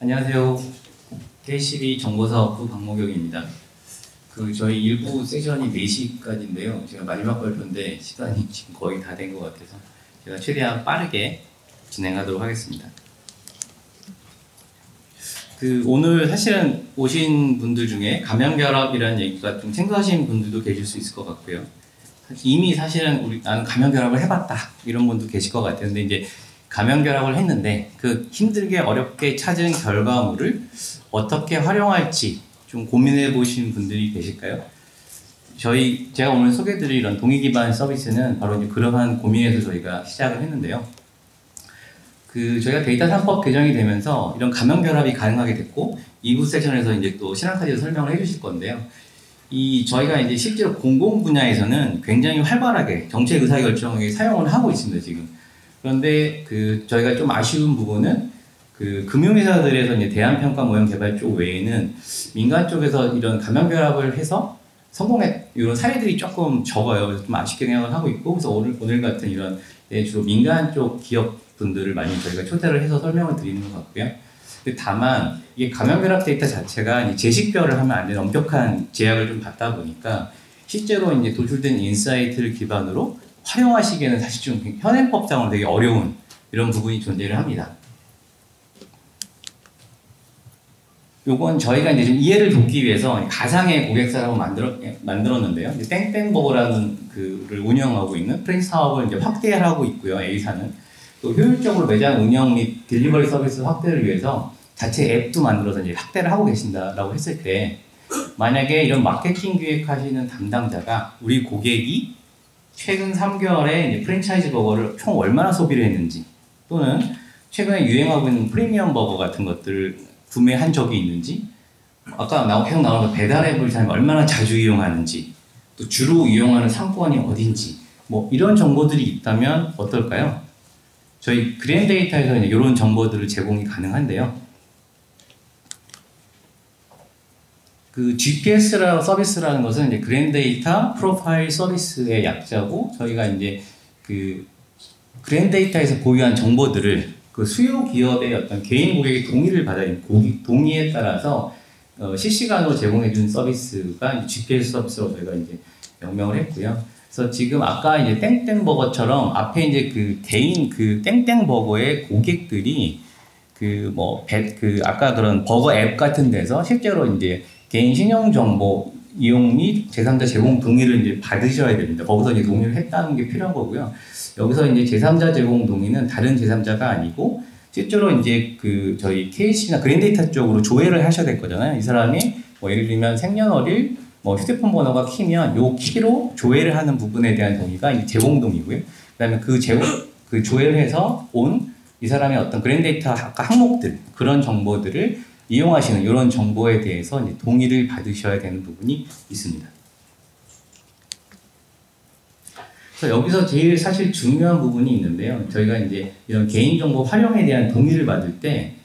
안녕하세요. K12 정보사업부 박모경입니다. 저희 일부 세션이 4시까지인데요. 제가 마지막 발표인데 시간이 지금 거의 다 된 것 같아서 제가 최대한 빠르게 진행하도록 하겠습니다. 오늘 사실은 오신 분들 중에 감염결합이라는 얘기가 좀 생소하신 분들도 계실 수 있을 것 같고요. 이미 사실은 나는 감염결합을 해봤다 이런 분도 계실 것 같아요. 근데 이제 감염결합을 했는데 그 힘들게 어렵게 찾은 결과물을 어떻게 활용할지 좀 고민해 보신 분들이 계실까요? 제가 오늘 소개해드릴 이런 동의 기반 서비스는 바로 이제 그러한 고민에서 저희가 시작을 했는데요. 저희가 데이터 3법 개정이 되면서 이런 감염결합이 가능하게 됐고 2부 세션에서 이제 또 신앙까지 설명을 해주실 건데요. 저희가 이제 실제로 공공 분야에서는 굉장히 활발하게 정책 의사결정에 사용을 하고 있습니다, 지금. 그런데 저희가 좀 아쉬운 부분은 금융회사들에서 이제 대안평가 모형 개발 쪽 외에는 민간 쪽에서 이런 감염결합을 해서 이런 사례들이 조금 적어요. 그래서 좀 아쉽게 생각을 하고 있고, 그래서 오늘 같은 이런 주로 민간 쪽 기업분들을 많이 저희가 초대를 해서 설명을 드리는 것 같고요. 다만 이게 감염결합 데이터 자체가 제식별을 하면 안 되는 엄격한 제약을 좀 받다 보니까 실제로 이제 도출된 인사이트를 기반으로 활용하시기에는 사실 좀 현행법상으로 되게 어려운 이런 부분이 존재를 합니다. 요건 저희가 이제 좀 이해를 돕기 위해서 가상의 고객사를 한번 만들었는데요. 땡땡버거라는 를 운영하고 있는 프랜차이즈 사업을 이제 확대하고 있고요. A사는 또 효율적으로 매장 운영 및 딜리버리 서비스 확대를 위해서 자체 앱도 만들어서 이제 확대를 하고 계신다라고 했을 때, 만약에 이런 마케팅 기획하시는 담당자가 우리 고객이 최근 3개월에 이제 프랜차이즈 버거를 총 얼마나 소비를 했는지, 또는 최근에 유행하고 있는 프리미엄 버거 같은 것들을 구매한 적이 있는지, 아까 계속 나오는 배달 앱을 얼마나 자주 이용하는지, 또 주로 이용하는 상권이 어딘지, 뭐 이런 정보들이 있다면 어떨까요? 저희 그랜데이터에서 이런 정보들을 제공이 가능한데요. GPS라는 서비스라는 것은 이제 그랜데이터 프로파일 서비스의 약자고, 저희가 이제 그랜데이터에서 보유한 정보들을 수요 기업의 어떤 개인 고객의 동의를 받아야 동의에 따라서 실시간으로 제공해준 서비스가 GPS 서비스로 저희가 이제 명명을 했고요. 그래서 지금 아까 이제 땡땡버거처럼 앞에 이제 개인 땡땡버거의 고객들이 아까 그런 버거 앱 같은 데서 실제로 이제 개인 신용정보 이용 및 제3자 제공 동의를 이제 받으셔야 됩니다. 거기서 이제 동의를 했다는 게 필요한 거고요. 여기서 이제 제3자 제공 동의는 다른 제3자가 아니고 실제로 이제 저희 KC나 그랜데이터 쪽으로 조회를 하셔야 될 거잖아요. 이 사람이 예를 들면 생년월일, 휴대폰 번호가 키면 요 키로 조회를 하는 부분에 대한 동의가 이제 제공 동의고요. 그다음에 조회를 해서 온 이 사람의 어떤 그랜데이터 항목들, 그런 정보들을 이용하시는 이런 정보에 대해서 이제 동의를 받으셔야 되는 부분이 있습니다. 그래서 여기서 제일 사실 중요한 부분이 있는데요. 저희가 이제 이런 개인정보 활용에 대한 동의를 받을 때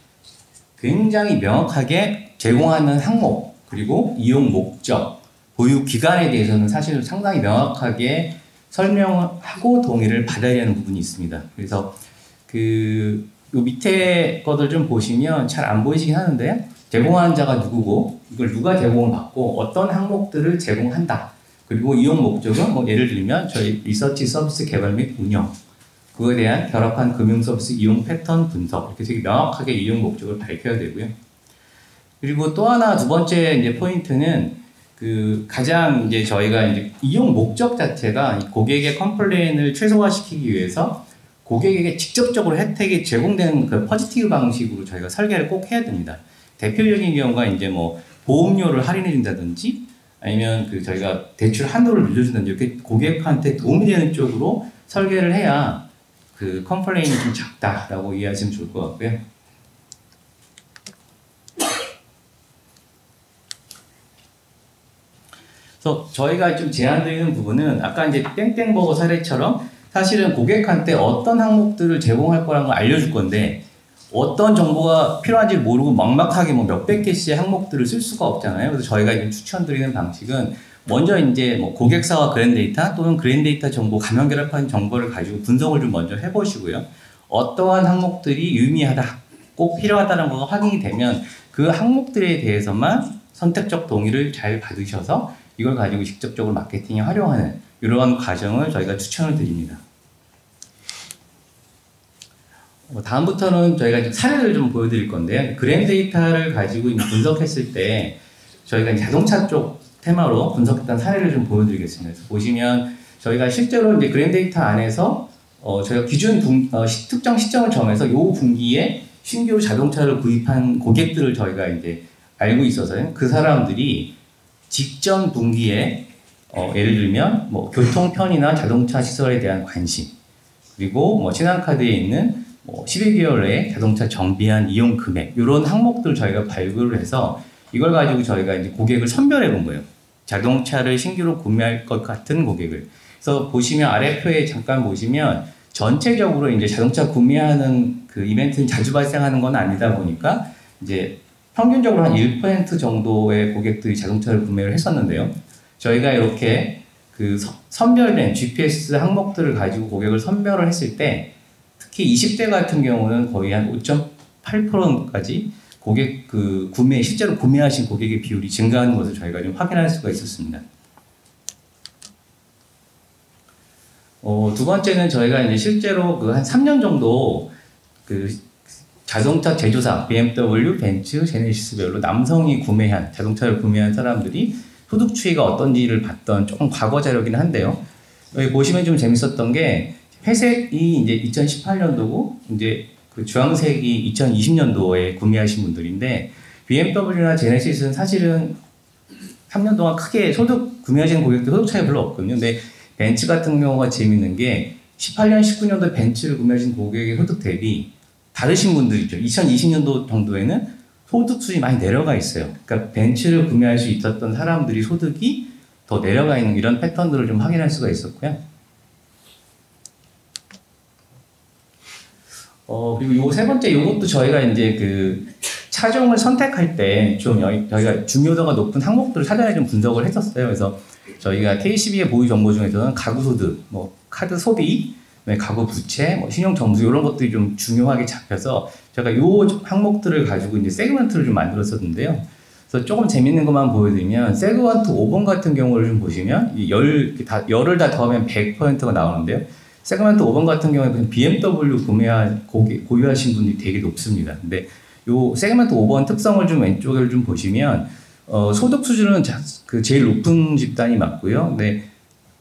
굉장히 명확하게 제공하는 항목, 그리고 이용 목적, 보유 기간에 대해서는 사실 상당히 명확하게 설명하고 동의를 받아야 하는 부분이 있습니다. 그래서 요 밑에 것들 좀 보시면 잘 안 보이시긴 하는데, 제공하는 자가 누구고, 이걸 누가 제공을 받고, 어떤 항목들을 제공한다. 그리고 이용 목적은 예를 들면 저희 리서치 서비스 개발 및 운영, 그거에 대한 결합한 금융 서비스 이용 패턴 분석, 이렇게 되게 명확하게 이용 목적을 밝혀야 되고요. 그리고 또 하나 두 번째 이제 포인트는 가장 이제 저희가 이제 이용 목적 자체가 고객의 컴플레인을 최소화시키기 위해서 고객에게 직접적으로 혜택이 제공되는 퍼지티브 방식으로 저희가 설계를 꼭 해야 됩니다. 대표적인 경우가 이제 보험료를 할인해 준다든지, 아니면 저희가 대출 한도를 늘려준다든지, 이렇게 고객한테 도움이 되는 쪽으로 설계를 해야 컴플레인이 좀 작다라고 이해하시면 좋을 것 같고요. 그래서 저희가 좀 제안드리는 부분은 아까 이제 땡땡버거 사례처럼 사실은 고객한테 어떤 항목들을 제공할 거라는 걸 알려줄 건데, 어떤 정보가 필요한지 모르고 막막하게 몇백 개씩의 항목들을 쓸 수가 없잖아요. 그래서 저희가 지금 추천드리는 방식은 먼저 이제 고객사와 그랜데이터 또는 그랜데이터 정보, 감염결합한 정보를 가지고 분석을 좀 먼저 해보시고요. 어떠한 항목들이 유의미하다, 꼭 필요하다는 거가 확인이 되면 그 항목들에 대해서만 선택적 동의를 잘 받으셔서 이걸 가지고 직접적으로 마케팅에 활용하는 이러한 과정을 저희가 추천을 드립니다. 다음부터는 저희가 이제 사례를 좀 보여드릴 건데요. 그램 데이터를 가지고 분석했을 때 저희가 이제 자동차 쪽 테마로 분석했던 사례를 좀 보여드리겠습니다. 그래서 보시면 저희가 실제로 이제 그램 데이터 안에서 저희가 특정 시점을 정해서 이 분기에 신규 자동차를 구입한 고객들을 저희가 이제 알고 있어서요. 그 사람들이 직전 분기에 예를 들면 뭐 교통 편의나 자동차 시설에 대한 관심, 그리고 뭐 신한카드에 있는 12개월에 자동차 정비한 이용 금액 이런 항목들을 저희가 발굴을 해서 이걸 가지고 저희가 이제 고객을 선별해 본 거예요. 자동차를 신규로 구매할 것 같은 고객을. 그래서 보시면 아래 표에 잠깐 보시면 전체적으로 이제 자동차 구매하는 그 이벤트는 자주 발생하는 건 아니다 보니까 이제 평균적으로 한 1% 정도의 고객들이 자동차를 구매를 했었는데요. 저희가 이렇게 그 선별된 GPS 항목들을 가지고 고객을 선별을 했을 때 특히 20대 같은 경우는 거의 한 5.8%까지 고객 실제로 구매하신 고객의 비율이 증가하는 것을 저희가 좀 확인할 수가 있었습니다. 두 번째는 저희가 이제 실제로 한 3년 정도 자동차 제조사, BMW, 벤츠, 제네시스별로 남성이 자동차를 구매한 사람들이 소득 추이가 어떤지를 봤던 조금 과거 자료긴 한데요. 여기 보시면 좀 재밌었던 게 회색이 이제 2018년도고 이제 그 주황색이 2020년도에 구매하신 분들인데 BMW나 제네시스는 사실은 3년 동안 크게 구매하시는 고객들 소득 차이가 별로 없거든요. 근데 벤츠 같은 경우가 재밌는 게 18년, 19년도에 벤츠를 구매하신 고객의 소득 대비 다르신 분들 있죠. 2020년도 정도에는 소득 수준이 많이 내려가 있어요. 그러니까 벤츠를 구매할 수 있었던 사람들이 소득이 더 내려가 있는 이런 패턴들을 좀 확인할 수가 있었고요. 그리고 요 세 번째, 요것도 저희가 이제 그 차종을 선택할 때 좀 저희가 중요도가 높은 항목들을 사전에 좀 분석을 했었어요. 그래서 저희가 KCB의 보유 정보 중에서는 가구 소득, 카드 소비, 가구 부채, 신용 점수 이런 것들이 좀 중요하게 잡혀서 제가 요 항목들을 가지고 이제 세그먼트를 좀 만들었었는데요. 그래서 조금 재밌는 것만 보여드리면 세그먼트 5번 같은 경우를 좀 보시면 열을 다 더하면 100%가 나오는데요. 세그먼트 5번 같은 경우에는 BMW 보유하신 분들이 되게 높습니다. 근데 요 세그먼트 5번 특성을 좀 왼쪽을 좀 보시면 소득 수준은 제일 높은 집단이 맞고요. 근데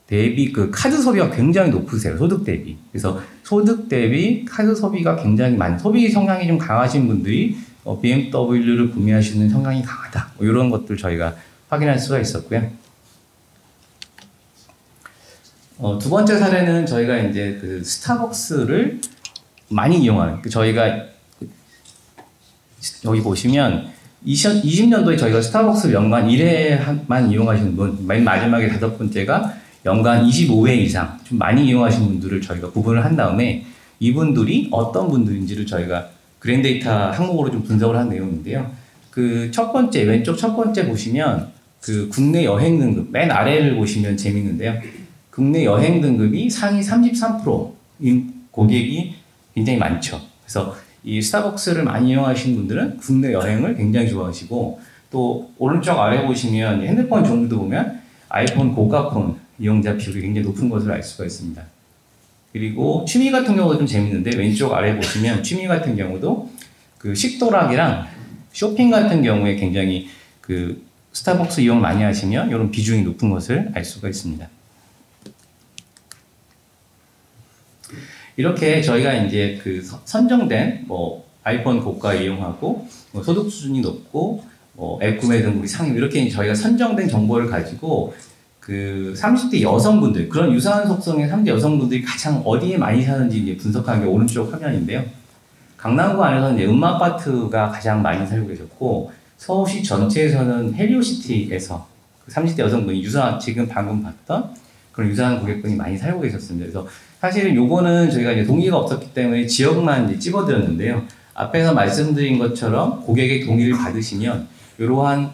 대비 카드 소비가 굉장히 높으세요. 소득 대비. 그래서 소득 대비 카드 소비가 굉장히 소비 성향이 좀 강하신 분들이 BMW를 구매하시는 성향이 강하다. 이런 것들 저희가 확인할 수가 있었고요. 두 번째 사례는 저희가 이제 스타벅스를 많이 이용하는, 저희가 여기 보시면 2020년도에 저희가 스타벅스 연간 1회만 이용하시는 분, 맨 마지막에 5번째가 연간 25회 이상 좀 많이 이용하시는 분들을 저희가 구분을 한 다음에 이분들이 어떤 분들인지를 저희가 그랜데이터 항목으로 좀 분석을 한 내용인데요. 왼쪽 첫 번째 보시면 국내 여행 등급, 맨 아래를 보시면 재밌는데요. 국내 여행 등급이 상위 33%인 고객이 굉장히 많죠. 그래서 이 스타벅스를 많이 이용하시는 분들은 국내 여행을 굉장히 좋아하시고, 또 오른쪽 아래 보시면 핸드폰 종류도 보면 아이폰 고가폰 이용자 비율이 굉장히 높은 것을 알 수가 있습니다. 그리고 취미 같은 경우도 좀 재밌는데 왼쪽 아래 보시면 취미 같은 경우도 식도락이랑 쇼핑 같은 경우에 굉장히 스타벅스 이용 많이 하시면 이런 비중이 높은 것을 알 수가 있습니다. 이렇게 저희가 이제 선정된 아이폰 고가 이용하고 소득 수준이 높고 앱 구매 등급이 상위 이렇게 저희가 선정된 정보를 가지고 30대 여성분들, 그런 유사한 속성의 30대 여성분들이 가장 어디에 많이 사는지 이제 분석한 게 오른쪽 화면인데요. 강남구 안에서는 이제 음마아파트가 가장 많이 살고 계셨고, 서울시 전체에서는 헬리오시티에서 30대 여성분이 지금 방금 봤던 그런 유사한 고객분이 많이 살고 계셨습니다. 그래서 사실은 요거는 저희가 이제 동의가 없었기 때문에 지역만 이제 집어드렸는데요. 앞에서 말씀드린 것처럼 고객의 동의를 받으시면 이러한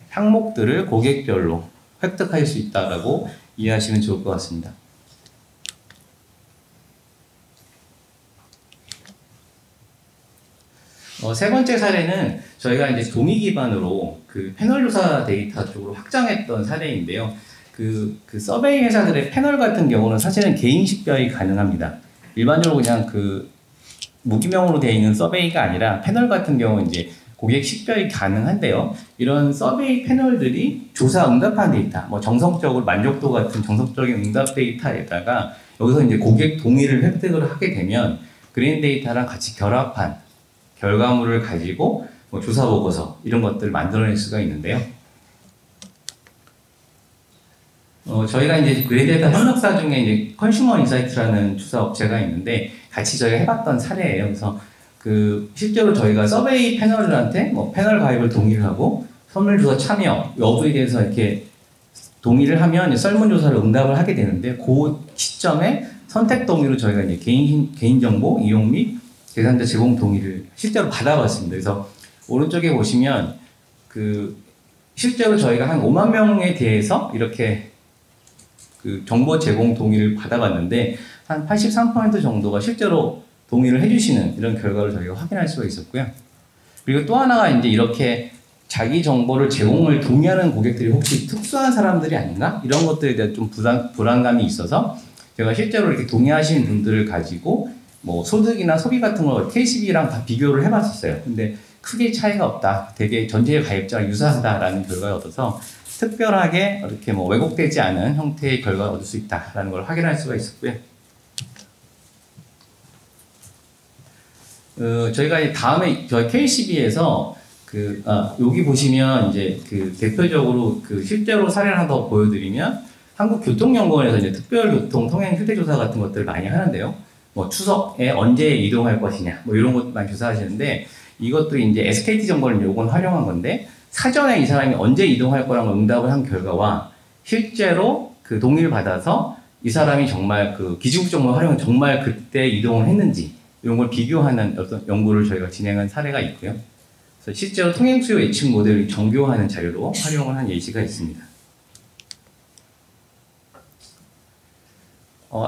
항목들을 고객별로 획득할 수 있다라고 이해하시면 좋을 것 같습니다. 세 번째 사례는 저희가 이제 동의 기반으로 그 패널 조사 데이터 쪽으로 확장했던 사례인데요. 그 서베이 회사들의 패널 같은 경우는 사실은 개인 식별이 가능합니다. 일반적으로 그냥 그 무기명으로 되어 있는 서베이가 아니라 패널 같은 경우는 이제 고객 식별이 가능한데요. 이런 서베이 패널들이 조사 응답한 데이터, 뭐 정성적으로 만족도 같은 정석적인 응답 데이터에다가 여기서 이제 고객 동의를 획득을 하게 되면 그린 데이터랑 같이 결합한 결과물을 가지고 뭐 조사 보고서 이런 것들을 만들어낼 수가 있는데요. 저희가 이제 그린 데이터 협력사 중에 이제 컨슈머 인사이트라는 조사 업체가 있는데 같이 저희가 해봤던 사례예요. 그래서 그 실제로 저희가 서베이 패널들한테 뭐 패널 가입을 동의를 하고 설문조사 참여 여부에 대해서 이렇게 동의를 하면 설문조사를 응답을 하게 되는데 그 시점에 선택 동의로 저희가 이제 개인정보 이용 및 계산자 제공 동의를 실제로 받아봤습니다. 그래서 오른쪽에 보시면 그 실제로 저희가 한 5만 명에 대해서 이렇게 그 정보 제공 동의를 받아봤는데 한 83% 정도가 실제로 동의를 해주시는 이런 결과를 저희가 확인할 수가 있었고요. 그리고 또 하나가 이제 이렇게 자기 정보를 제공을 동의하는 고객들이 혹시 특수한 사람들이 아닌가? 이런 것들에 대한 좀 불안감이 있어서 제가 실제로 이렇게 동의하시는 분들을 가지고 뭐 소득이나 소비 같은 거 KCB랑 다 비교를 해봤었어요. 근데 크게 차이가 없다. 되게 전체 가입자가 유사하다라는 결과를 얻어서 특별하게 이렇게 뭐 왜곡되지 않은 형태의 결과를 얻을 수 있다라는 걸 확인할 수가 있었고요. 저희가 다음에 저희 KCB에서 여기 보시면 이제 그 대표적으로 그 실제로 사례를 하나 더 보여드리면 한국교통연구원에서 이제 특별교통 통행 실태조사 같은 것들을 많이 하는데요. 뭐 추석에 언제 이동할 것이냐, 뭐 이런 것도 많이 조사하시는데 이것도 이제 SKT 정보를 요건 활용한 건데 사전에 이 사람이 언제 이동할 거라고 응답을 한 결과와 실제로 그 동의를 받아서 이 사람이 정말 그 기지국 정보를 활용해 정말 그때 이동을 했는지 이런 걸 비교하는 어떤 연구를 저희가 진행한 사례가 있고요. 그래서 실제로 통행 수요 예측 모델을 정교화하는 자료로 활용을 한 예시가 있습니다.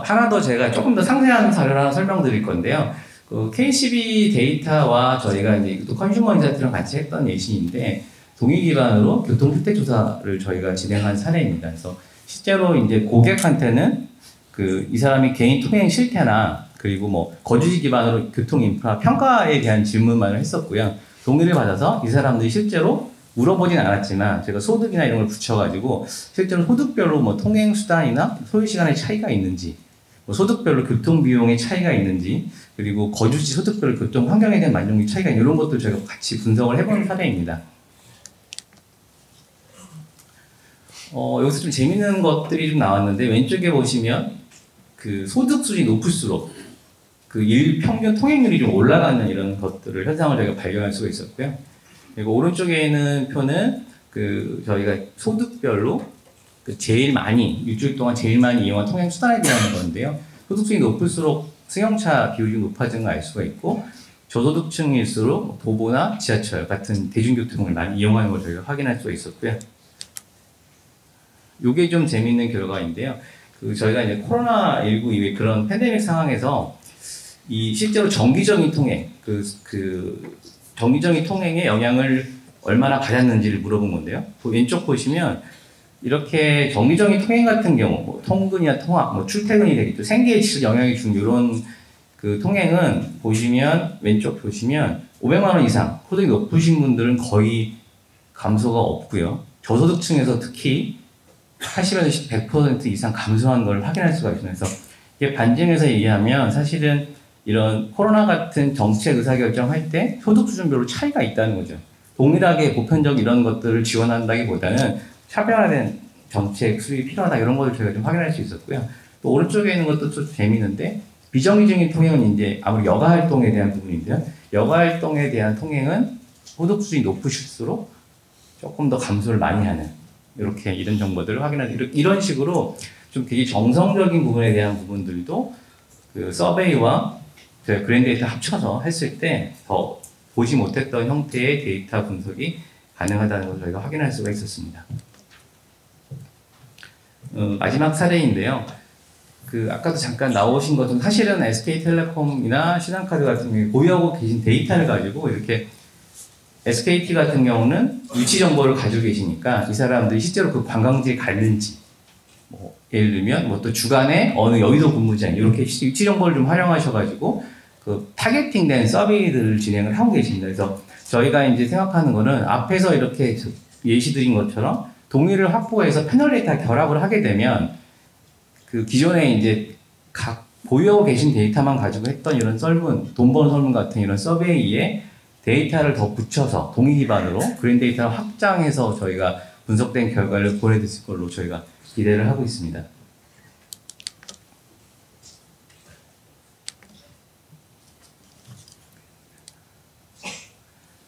하나 더 제가 조금 더 상세한 사례를 하나 설명드릴 건데요. 그 KCB 데이터와 저희가 이제 또 컨슈머 인사이트랑 같이 했던 예시인데 동의 기반으로 교통 실태 조사를 저희가 진행한 사례입니다. 그래서 실제로 이제 고객한테는 그 이 사람이 개인 통행 실태나 그리고 뭐 거주지 기반으로 교통 인프라 평가에 대한 질문만을 했었고요. 동의를 받아서 이 사람들이 실제로 물어보진 않았지만 제가 소득이나 이런 걸 붙여가지고 실제로 소득별로 뭐 통행 수단이나 소요 시간의 차이가 있는지, 뭐 소득별로 교통 비용의 차이가 있는지, 그리고 거주지 소득별로 교통 환경에 대한 만족률 차이가 있는 이런 것들 저희가 같이 분석을 해본 사례입니다. 여기서 좀 재밌는 것들이 좀 나왔는데 왼쪽에 보시면 그 소득 수준이 높을수록 그 일평균 통행률이 좀 올라가는 이런 것들을 현상을 저희가 발견할 수가 있었고요. 그리고 오른쪽에 있는 표는 그 저희가 소득별로 그 제일 많이 일주일 동안 제일 많이 이용한 통행 수단에 대한 건데요. 소득 수준이 높을수록 승용차 비율이 높아지는 걸 알 수가 있고 저소득층일수록 도보나 지하철 같은 대중교통을 많이 이용하는 걸 저희가 확인할 수가 있었고요. 이게 좀 재미있는 결과인데요. 그 저희가 이제 코로나19 이후에 그런 팬데믹 상황에서 이 실제로 정기적인 통행, 정기적인 통행에 영향을 얼마나 받았는지를 물어본 건데요. 왼쪽 보시면 이렇게 정기적인 통행 같은 경우, 뭐 통근이나 통학, 뭐 출퇴근이 되겠죠. 생계에 영향이 준 이런 그 통행은 보시면 왼쪽 보시면 500만 원 이상 소득이 높으신 분들은 거의 감소가 없고요. 저소득층에서 특히 80에서 100% 이상 감소한 걸 확인할 수가 있습니다. 그래서 이게 반증해서 얘기하면 사실은 이런 코로나 같은 정책 의사결정할 때 소득 수준별로 차이가 있다는 거죠. 동일하게 보편적 이런 것들을 지원한다기보다는 차별화된 정책 수립이 필요하다 이런 것을 저희가 좀 확인할 수 있었고요. 또 오른쪽에 있는 것도 좀 재미있는데 비정기적인 통행은 이제 아무리 여가 활동에 대한 부분인데요. 여가 활동에 대한 통행은 소득 수준이 높으실수록 조금 더 감소를 많이 하는 이렇게 이런 정보들을 확인하는 이런 식으로 좀 되게 정성적인 부분에 대한 부분들도 그 서베이와 그랜데이터 합쳐서 했을 때 더 보지 못했던 형태의 데이터 분석이 가능하다는 걸 저희가 확인할 수가 있었습니다. 마지막 사례인데요. 그 아까도 잠깐 나오신 것처럼 사실은 SK텔레콤이나 신한카드 같은 경우에 보유하고 계신 데이터를 가지고 이렇게 SKT 같은 경우는 위치 정보를 가지고 계시니까 이 사람들이 실제로 그 관광지에 갔는지 뭐 예를 들면 뭐 또 주간에 어느 여의도 근무지장 이렇게 위치 정보를 좀 활용하셔가지고 그 타겟팅된 서비스를 진행을 하고 계십니다. 그래서 저희가 이제 생각하는 거는 앞에서 이렇게 예시드린 것처럼 동의를 확보해서 패널 데이터 결합을 하게 되면 그 기존에 이제 각 보유하고 계신 데이터만 가지고 했던 이런 썰문, 돈 버는 설문 같은 이런 서베이에 데이터를 더 붙여서 동의 기반으로 그린 데이터를 확장해서 저희가 분석된 결과를 보내드릴 걸로 저희가 기대를 하고 있습니다.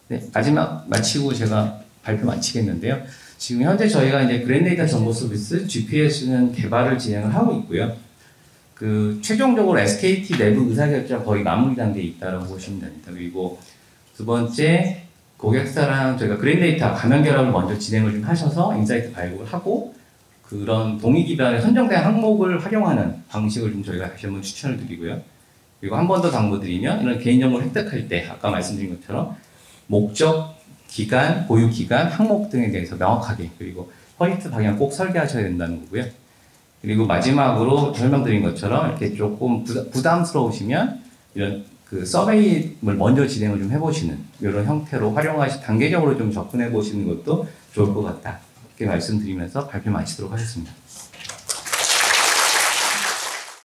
네, 마지막 마치고 제가 발표 마치겠는데요. 지금 현재 저희가 이제 그랜데이터 정보 서비스 GPS는 개발을 진행을 하고 있고요. 그 최종적으로 SKT 내부 의사결정 거의 마무리 단계에 있다고 보시면 됩니다. 그리고 두 번째 고객사랑 저희가 그랜데이터 가면 결합을 먼저 진행을 좀 하셔서 인사이트 발굴을 하고 그런 동의 기반의 선정된 항목을 활용하는 방식을 좀 저희가 다시 한번 추천을 드리고요. 그리고 한 번 더 당부드리면 이런 개인정보를 획득할 때 아까 말씀드린 것처럼 목적, 기간, 보유 기간, 항목 등에 대해서 명확하게 그리고 퍼센트 방향 꼭 설계하셔야 된다는 거고요. 그리고 마지막으로 설명드린 것처럼 이렇게 조금 부담스러우시면 이런 그 서베이를 먼저 진행을 좀 해보시는 이런 형태로 단계적으로 좀 접근해 보시는 것도 좋을 것 같다. 이렇게 말씀드리면서 발표 마치도록 하겠습니다.